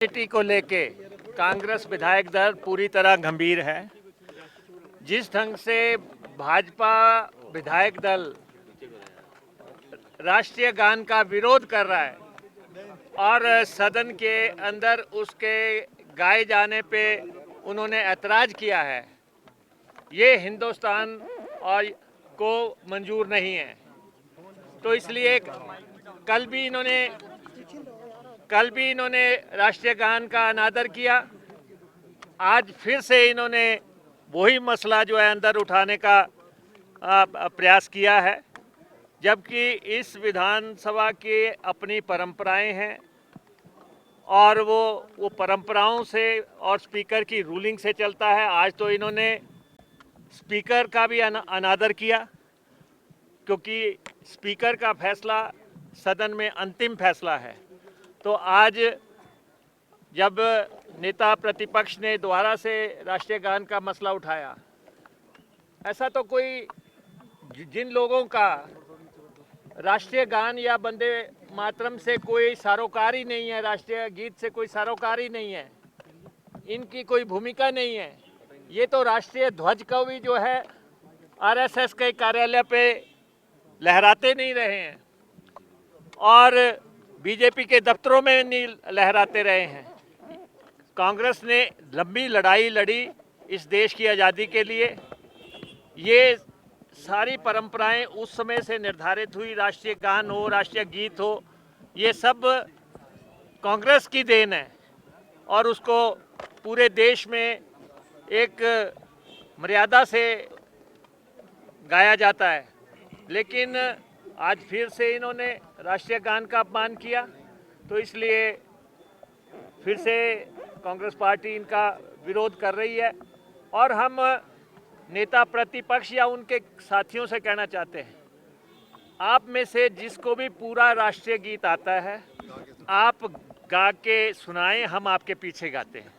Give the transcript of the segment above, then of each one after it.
नीति को लेके कांग्रेस विधायक दल पूरी तरह गंभीर है। जिस ढंग से भाजपा विधायक दल राष्ट्रीय गान का विरोध कर रहा है और सदन के अंदर उसके गाए जाने पे उन्होंने ऐतराज किया है, ये हिंदुस्तान और को मंजूर नहीं है। तो इसलिए कल भी इन्होंने राष्ट्रीय गान का अनादर किया। आज फिर से इन्होंने वही मसला जो है अंदर उठाने का प्रयास किया है, जबकि इस विधानसभा की अपनी परंपराएं हैं और वो परंपराओं से और स्पीकर की रूलिंग से चलता है। आज तो इन्होंने स्पीकर का भी अनादर किया, क्योंकि स्पीकर का फैसला सदन में अंतिम फैसला है। तो आज जब नेता प्रतिपक्ष ने दोबारा से राष्ट्रीय गान का मसला उठाया, ऐसा तो कोई जिन लोगों का राष्ट्रीय गान या वंदे मातरम से कोई सरोकार ही नहीं है, राष्ट्रीय गीत से कोई सरोकार ही नहीं है, इनकी कोई भूमिका नहीं है, ये तो राष्ट्रीय ध्वज को भी जो है आरएसएस के कार्यालय पे लहराते नहीं रहे हैं और बीजेपी के दफ्तरों में नहीं लहराते रहे हैं। कांग्रेस ने लंबी लड़ाई लड़ी इस देश की आज़ादी के लिए। ये सारी परंपराएं उस समय से निर्धारित हुई, राष्ट्रीय गान हो, राष्ट्रीय गीत हो, ये सब कांग्रेस की देन है और उसको पूरे देश में एक मर्यादा से गाया जाता है। लेकिन आज फिर से इन्होंने राष्ट्रीय गान का अपमान किया, तो इसलिए फिर से कांग्रेस पार्टी इनका विरोध कर रही है। और हम नेता प्रतिपक्ष या उनके साथियों से कहना चाहते हैं, आप में से जिसको भी पूरा राष्ट्रीय गीत आता है, आप गा के सुनाएं, हम आपके पीछे गाते हैं।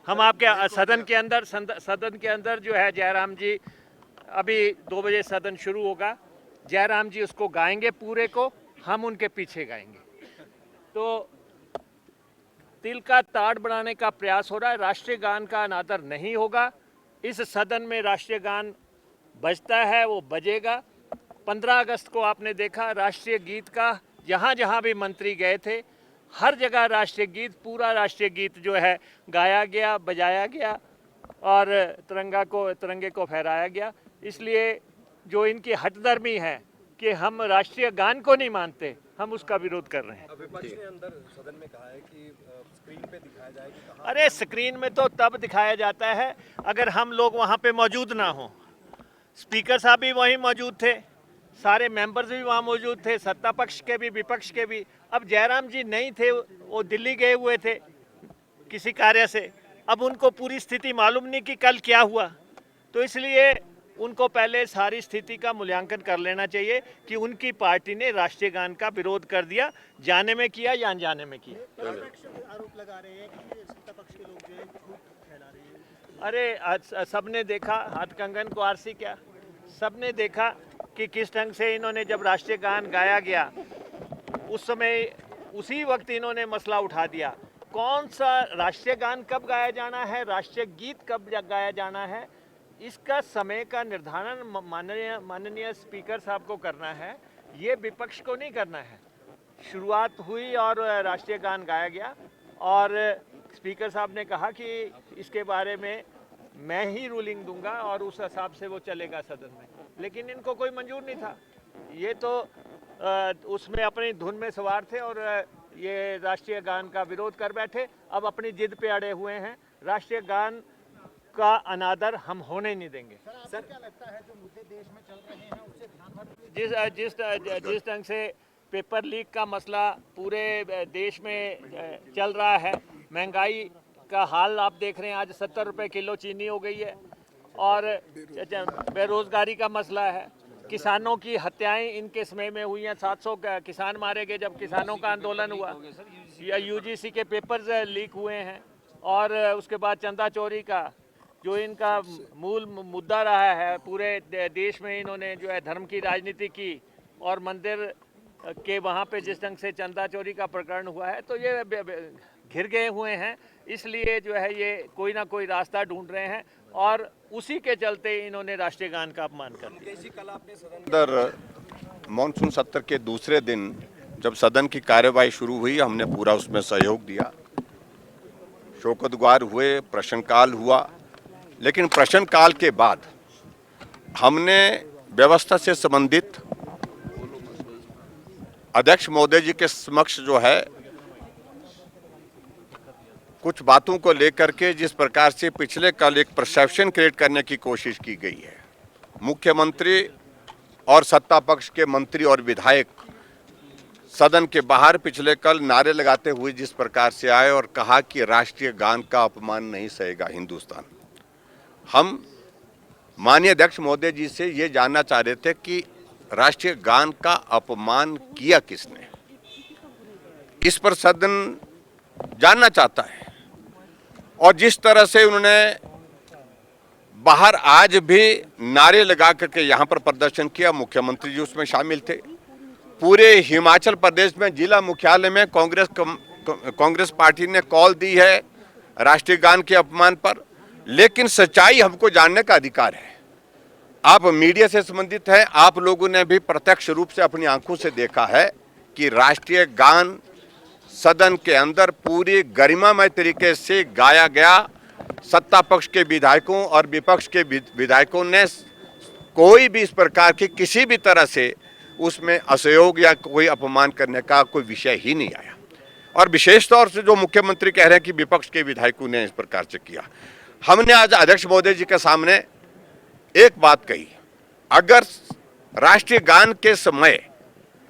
हम आपके सदन के अंदर जो है जयराम जी, अभी 2 बजे सदन शुरू होगा, जयराम जी उसको गाएंगे पूरे को, हम उनके पीछे गाएंगे। तो तिल का ताड़ बनाने का प्रयास हो रहा है। राष्ट्रीय गान का अनादर नहीं होगा। इस सदन में राष्ट्रीय गान बजता है, वो बजेगा। 15 अगस्त को आपने देखा राष्ट्रीय गीत का, जहाँ जहाँ भी मंत्री गए थे, हर जगह राष्ट्रीय गीत, पूरा राष्ट्रीय गीत जो है गाया गया, बजाया गया और तिरंगे को फहराया गया। इसलिए जो इनकी हठधर्मी है कि हम राष्ट्रीय गान को नहीं मानते, हम उसका विरोध कर रहे हैं। विपक्ष ने अंदर सदन में कहा है कि स्क्रीन पे दिखाया जाए कि कहाँ। अरे स्क्रीन में तो तब दिखाया जाता है अगर हम लोग वहाँ पे मौजूद ना हों। स्पीकर साहब भी वहीं मौजूद थे, सारे मेंबर्स भी वहाँ मौजूद थे, सत्ता पक्ष के भी विपक्ष के भी। अब जयराम जी नहीं थे, वो दिल्ली गए हुए थे किसी कार्य से। अब उनको पूरी स्थिति मालूम नहीं कि कल क्या हुआ, तो इसलिए उनको पहले सारी स्थिति का मूल्यांकन कर लेना चाहिए कि उनकी पार्टी ने राष्ट्रीय गान का विरोध कर दिया, जाने में किया या अनजाने में किया। आरोप लगा रहे हैं कि सत्ता पक्ष के लोग जो है झूठ फैला रहे हैं। अरे आज सबने देखा, हाथ कंगन को आरसी क्या, सबने देखा कि किस ढंग से इन्होंने जब राष्ट्रीय गान गाया गया उस समय उसी वक्त इन्होंने मसला उठा दिया। कौन सा राष्ट्रीय गान कब गाया जाना है, राष्ट्रीय गीत कब गाया जाना है, इसका समय का निर्धारण माननीय स्पीकर साहब को करना है, ये विपक्ष को नहीं करना है। शुरुआत हुई और राष्ट्रीय गान गाया गया और स्पीकर साहब ने कहा कि इसके बारे में मैं ही रूलिंग दूंगा और उस हिसाब से वो चलेगा सदन में, लेकिन इनको कोई मंजूर नहीं था। ये तो उसमें अपनी धुन में सवार थे और ये राष्ट्रीय गान का विरोध कर बैठे। अब अपनी जिद पे अड़े हुए हैं। राष्ट्रीय गान का अनादर हम होने नहीं देंगे। सर क्या लगता है जो मुद्दे देश में चल रहे हैं उससे ध्यान जिस ढंग से पेपर लीक का मसला पूरे देश में चल रहा है, महंगाई का हाल आप देख रहे हैं, आज 70 रुपये किलो चीनी हो गई है और बेरोजगारी का मसला है, किसानों की हत्याएं इनके समय में हुई हैं, 700 किसान मारे गए जब किसानों का आंदोलन हुआ, या यूजीसी के पेपर्स लीक हुए हैं और उसके बाद चंदा चोरी का जो इनका मूल मुद्दा रहा है, पूरे देश में इन्होंने जो है धर्म की राजनीति की और मंदिर के वहाँ पे जिस ढंग से चंदा चोरी का प्रकरण हुआ है, तो ये घिर गए हुए हैं, इसलिए जो है ये कोई ना कोई रास्ता ढूंढ रहे हैं और उसी के चलते इन्होंने राष्ट्रीय गान का अपमान कर दिया। अंदर मानसून सत्र के दूसरे दिन जब सदन की कार्यवाही शुरू हुई, हमने पूरा उसमें सहयोग दिया, शोकोद्गार हुए, प्रश्नकाल हुआ, लेकिन प्रश्नकाल के बाद हमने व्यवस्था से संबंधित अध्यक्ष महोदय जी के समक्ष जो है कुछ बातों को लेकर के जिस प्रकार से पिछले कल एक परसेप्शन क्रिएट करने की कोशिश की गई है, मुख्यमंत्री और सत्ता पक्ष के मंत्री और विधायक सदन के बाहर पिछले कल नारे लगाते हुए जिस प्रकार से आए और कहा कि राष्ट्रीय गान का अपमान नहीं सहेगा हिंदुस्तान। हम माननीय अध्यक्ष महोदय जी से ये जानना चाह रहे थे कि राष्ट्रीय गान का अपमान किया किसने, इस पर सदन जानना चाहता है। और जिस तरह से उन्होंने बाहर आज भी नारे लगा करके यहाँ पर प्रदर्शन किया, मुख्यमंत्री जी उसमें शामिल थे। पूरे हिमाचल प्रदेश में जिला मुख्यालय में कांग्रेस पार्टी ने कॉल दी है राष्ट्रीय गान के अपमान पर, लेकिन सच्चाई हमको जानने का अधिकार है। आप मीडिया से संबंधित हैं, आप लोगों ने भी प्रत्यक्ष रूप से अपनी आंखों से देखा है कि राष्ट्रीय गान सदन के अंदर पूरी गरिमामय तरीके से गाया गया। सत्ता पक्ष के विधायकों और विपक्ष के विधायकों ने कोई भी इस प्रकार की किसी भी तरह से उसमें असहयोग या कोई अपमान करने का कोई विषय ही नहीं आया। और विशेष तौर से जो मुख्यमंत्री कह रहे हैं कि विपक्ष के विधायकों ने इस प्रकार से किया, हमने आज अध्यक्ष महोदय जी के सामने एक बात कही, अगर राष्ट्रीय गान के समय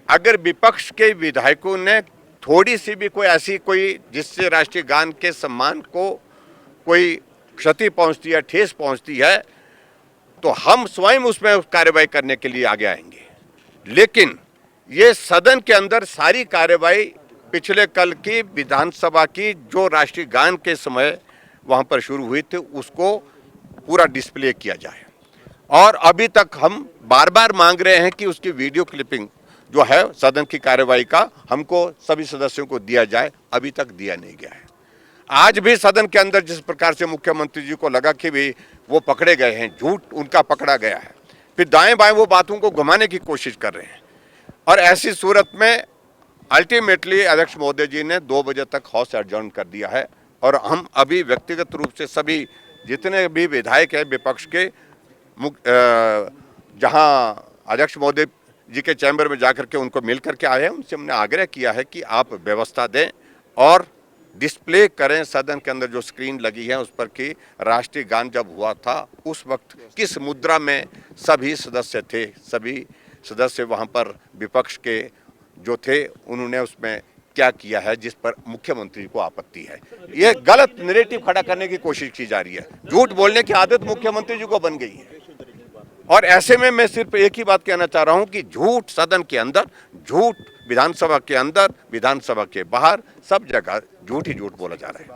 अगर विपक्ष के विधायकों ने थोड़ी सी भी कोई ऐसी कोई जिससे राष्ट्रीय गान के सम्मान को कोई क्षति पहुंचती है, ठेस पहुंचती है, तो हम स्वयं उसमें कार्रवाई करने के लिए आगे आएंगे। लेकिन ये सदन के अंदर सारी कार्रवाई पिछले कल की विधानसभा की जो राष्ट्रीय गान के समय वहां पर शुरू हुई थी उसको पूरा डिस्प्ले किया जाए। और अभी तक हम बार बार मांग रहे हैं कि उसकी वीडियो क्लिपिंग जो है सदन की कार्यवाही का हमको सभी सदस्यों को दिया जाए, अभी तक दिया नहीं गया है। आज भी सदन के अंदर जिस प्रकार से मुख्यमंत्री जी को लगा कि भी वो पकड़े गए हैं, झूठ उनका पकड़ा गया है, फिर दाएं बाएं वो बातों को घुमाने की कोशिश कर रहे हैं। और ऐसी सूरत में अल्टीमेटली अध्यक्ष महोदय जी ने 2 बजे तक हाउस एडजर्न कर दिया है। और हम अभी व्यक्तिगत रूप से सभी जितने भी विधायक हैं विपक्ष के जहां अध्यक्ष महोदय जी के चैम्बर में जाकर के उनको मिल करके आए हैं, उनसे हमने आग्रह किया है कि आप व्यवस्था दें और डिस्प्ले करें सदन के अंदर जो स्क्रीन लगी है उस पर कि राष्ट्रीय गान जब हुआ था उस वक्त किस मुद्रा में सभी सदस्य थे, सभी सदस्य वहां पर विपक्ष के जो थे उन्होंने उसमें क्या किया है जिस पर मुख्यमंत्री को आपत्ति है। ये गलत नैरेटिव खड़ा करने की कोशिश की जा रही है, झूठ बोलने की आदत मुख्यमंत्री जी को बन गई है। और ऐसे में मैं सिर्फ एक ही बात कहना चाह रहा हूं कि झूठ सदन के अंदर, झूठ विधानसभा के अंदर, विधानसभा के बाहर, सब जगह झूठ ही झूठ बोला जा रहा है।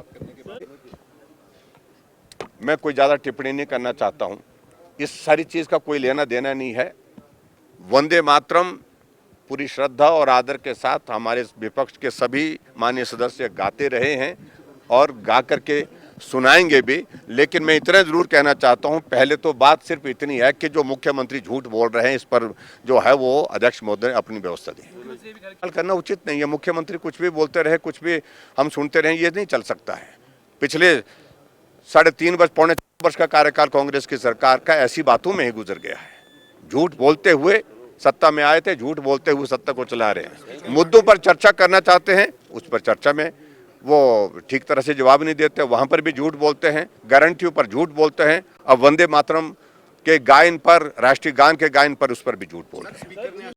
मैं कोई ज्यादा टिप्पणी नहीं करना चाहता हूं, इस सारी चीज का कोई लेना देना नहीं है। वंदे मातरम पूरी श्रद्धा और आदर के साथ हमारे विपक्ष के सभी माननीय सदस्य गाते रहे हैं और गा करके सुनाएंगे भी। लेकिन मैं इतना जरूर कहना चाहता हूं, पहले तो बात सिर्फ इतनी है कि जो मुख्यमंत्री झूठ बोल रहे हैं इस पर जो है वो अध्यक्ष महोदय अपनी व्यवस्था दें। करना उचित नहीं है, मुख्यमंत्री कुछ भी बोलते रहे, कुछ भी हम सुनते रहे, ये नहीं चल सकता है। पिछले 3.5 वर्ष, पौने 4 वर्ष का कार्यकाल कांग्रेस की सरकार का ऐसी बातों में ही गुजर गया है। झूठ बोलते हुए सत्ता में आए थे, झूठ बोलते हुए सत्ता को चला रहे हैं। मुद्दों पर चर्चा करना चाहते हैं, उस पर चर्चा में वो ठीक तरह से जवाब नहीं देते, वहां पर भी झूठ बोलते हैं, गारंटियों पर झूठ बोलते हैं। अब वंदे मातरम के गायन पर, राष्ट्रीय गान के गायन पर, उस पर भी झूठ बोल रहे हैं।